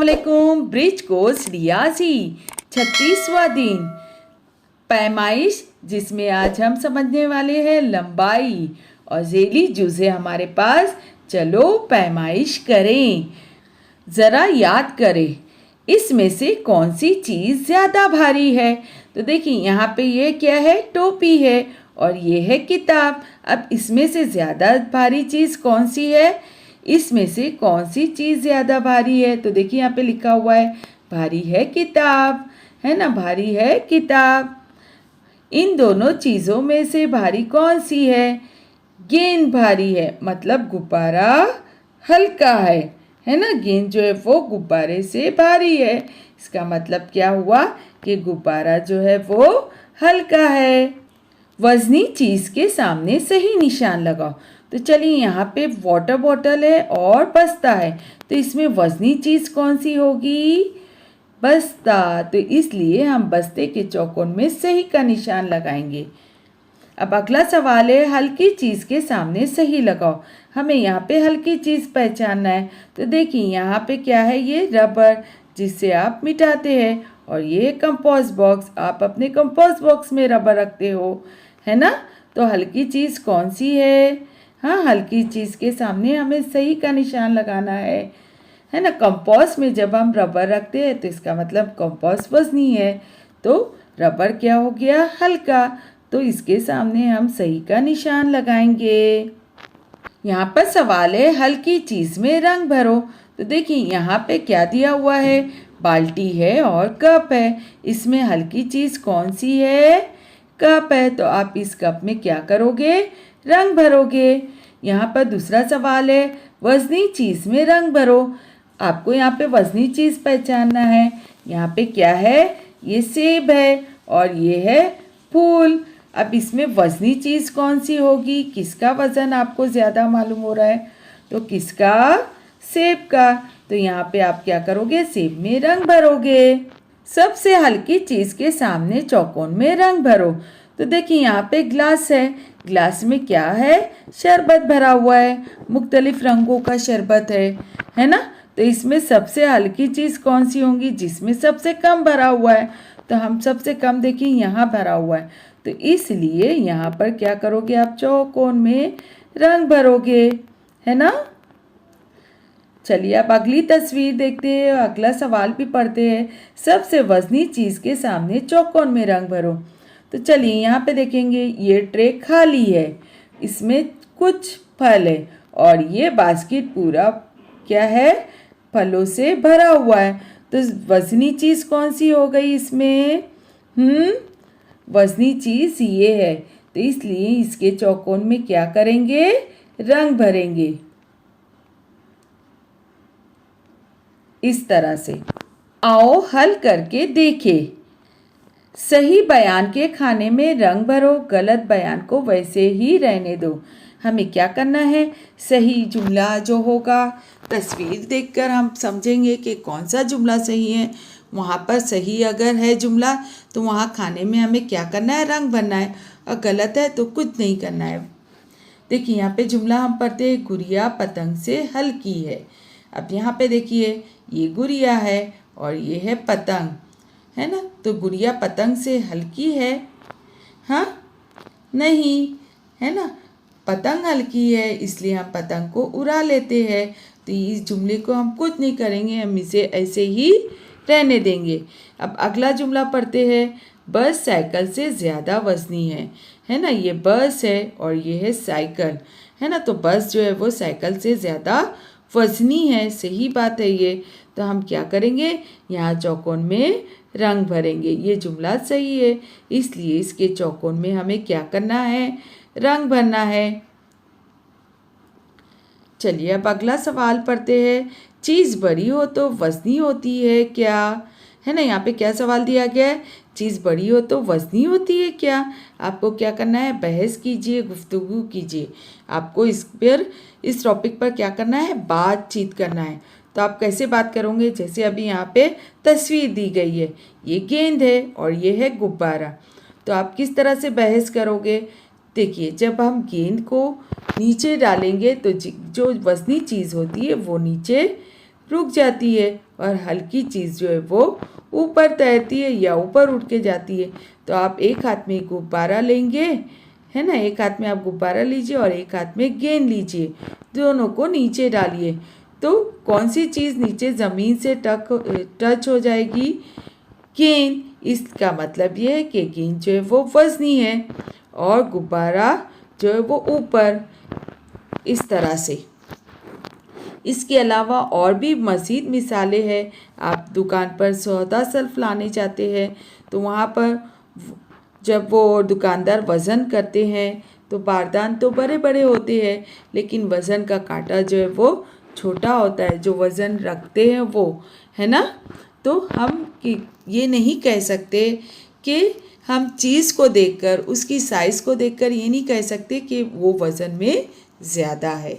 अस्सलामुअलैकुम। Bridge course रियाजी 36वां दिन पैमाइश, जिसमें आज हम समझने वाले हैं लंबाई और झेली जुज़े हमारे पास। चलो पैमाइश करें। ज़रा याद करें, इसमें से कौन सी चीज़ ज़्यादा भारी है। तो देखिए यहाँ पे ये क्या है, टोपी है और ये है किताब। अब इसमें से ज़्यादा भारी चीज़ कौन सी है, इसमें से कौन सी चीज़ ज़्यादा भारी है। तो देखिए यहाँ पे लिखा हुआ है भारी है किताब, है ना, भारी है किताब। इन दोनों चीज़ों में से भारी कौन सी है। गेंद भारी है, मतलब गुब्बारा हल्का है ना। गेंद जो है वो गुब्बारे से भारी है। इसका मतलब क्या हुआ कि गुब्बारा जो है वो हल्का है। वज़नी चीज़ के सामने सही निशान लगाओ। तो चलिए यहाँ पे वाटर बॉटल है और बस्ता है, तो इसमें वज़नी चीज़ कौन सी होगी, बस्ता। तो इसलिए हम बस्ते के चौकोन में सही का निशान लगाएंगे। अब अगला सवाल है, हल्की चीज़ के सामने सही लगाओ। हमें यहाँ पे हल्की चीज़ पहचानना है। तो देखिए यहाँ पे क्या है, ये रबर जिससे आप मिटाते हैं, और ये कंपोस्ट बॉक्स, आप अपने कंपोस्ट बॉक्स में रबर रखते हो, है ना। तो हल्की चीज़ कौन सी है। हाँ, हल्की चीज़ के सामने हमें सही का निशान लगाना है ना। कंपोस्ट में जब हम रबर रखते हैं तो इसका मतलब कंपोस्ट वज़नी है, तो रबर क्या हो गया, हल्का। तो इसके सामने हम सही का निशान लगाएंगे। यहाँ पर सवाल है, हल्की चीज़ में रंग भरो। तो देखिए यहाँ पे क्या दिया हुआ है, बाल्टी है और कप है। इसमें हल्की चीज़ कौन सी है, कप है। तो आप इस कप में क्या करोगे, रंग भरोगे। यहाँ पर दूसरा सवाल है, वज़नी चीज़ में रंग भरो। आपको यहाँ पे वज़नी चीज़ पहचानना है। यहाँ पे क्या है, ये सेब है और ये है फूल। अब इसमें वज़नी चीज़ कौन सी होगी, किसका वज़न आपको ज़्यादा मालूम हो रहा है, तो किसका, सेब का। तो यहाँ पे आप क्या करोगे, सेब में रंग भरोगे। सबसे हल्की चीज़ के सामने चौकोन में रंग भरो। तो देखिए यहाँ पे ग्लास है, ग्लास में क्या है, शरबत भरा हुआ है, मुख्तलिफ रंगों का शरबत है ना। तो इसमें सबसे हल्की चीज़ कौन सी होगी, जिसमें सबसे कम भरा हुआ है। तो हम सबसे कम देखिए यहाँ भरा हुआ है, तो इसलिए यहाँ पर क्या करोगे, आप चौकोन में रंग भरोगे, है ना। चलिए अब अगली तस्वीर देखते हैं, अगला सवाल भी पढ़ते हैं। सबसे वज़नी चीज़ के सामने चौकोन में रंग भरो। तो चलिए यहाँ पे देखेंगे, ये ट्रे खाली है, इसमें कुछ फल है और ये बास्केट पूरा क्या है, फलों से भरा हुआ है। तो वज़नी चीज़ कौन सी हो गई इसमें, वज़नी चीज़ ये है। तो इसलिए इसके चौकोन में क्या करेंगे, रंग भरेंगे इस तरह से। आओ हल करके देखें। सही बयान के खाने में रंग भरो, गलत बयान को वैसे ही रहने दो। हमें क्या करना है, सही जुमला जो होगा, तस्वीर देखकर हम समझेंगे कि कौन सा जुमला सही है। वहाँ पर सही अगर है जुमला तो वहाँ खाने में हमें क्या करना है, रंग भरना है, और गलत है तो कुछ नहीं करना है। देखिए यहाँ पे जुमला हम पढ़ते हैं, गुड़िया पतंग से हल्की है। अब यहाँ पे देखिए, ये गुड़िया है और ये है पतंग, है ना। तो गुड़िया पतंग से हल्की है, हाँ नहीं, है ना। पतंग हल्की है इसलिए हम पतंग को उड़ा लेते हैं। तो इस जुमले को हम कुछ नहीं करेंगे, हम इसे ऐसे ही रहने देंगे। अब अगला जुमला पढ़ते हैं, बस साइकिल से ज़्यादा वज़नी है ना। ये बस है और ये है साइकिल, है ना। तो बस जो है वो साइकिल से ज़्यादा वज़नी है, सही बात है ये। तो हम क्या करेंगे, यहाँ चौकोन में रंग भरेंगे। ये जुमला सही है, इसलिए इसके चौकोन में हमें क्या करना है, रंग भरना है। चलिए अब अगला सवाल पढ़ते हैं, चीज़ बड़ी हो तो वज़नी होती है क्या, है ना। यहाँ पे क्या सवाल दिया गया है, चीज़ बड़ी हो तो वज़नी होती है क्या। आपको क्या करना है, बहस कीजिए, गुफ्तगू कीजिए। आपको इस टॉपिक पर क्या करना है, बातचीत करना है। तो आप कैसे बात करोगे, जैसे अभी यहाँ पे तस्वीर दी गई है, ये गेंद है और ये है गुब्बारा। तो आप किस तरह से बहस करोगे, देखिए जब हम गेंद को नीचे डालेंगे तो जो वज़नी चीज़ होती है वो नीचे रुक जाती है और हल्की चीज़ जो है वो ऊपर तैरती है या ऊपर उठ के जाती है। तो आप एक हाथ में गुब्बारा लेंगे, है ना, एक हाथ में आप गुब्बारा लीजिए और एक हाथ में गेंद लीजिए, दोनों को नीचे डालिए। तो कौन सी चीज़ नीचे ज़मीन से टच हो जाएगी? गेंद। इसका मतलब ये है कि गेंद जो है वो वज़नी है और गुब्बारा जो है वो ऊपर, इस तरह से। इसके अलावा और भी मज़ीद मिसालें हैं। आप दुकान पर सौदा सेल्फ लाने जाते हैं तो वहाँ पर जब वो दुकानदार वज़न करते हैं तो बारदान तो बड़े बड़े होते हैं, लेकिन वज़न का कांटा जो है वो छोटा होता है, जो वज़न रखते हैं वो, है ना। तो हम ये नहीं कह सकते कि हम चीज़ को देखकर, उसकी साइज़ को देखकर ये नहीं कह सकते कि वो वज़न में ज़्यादा है।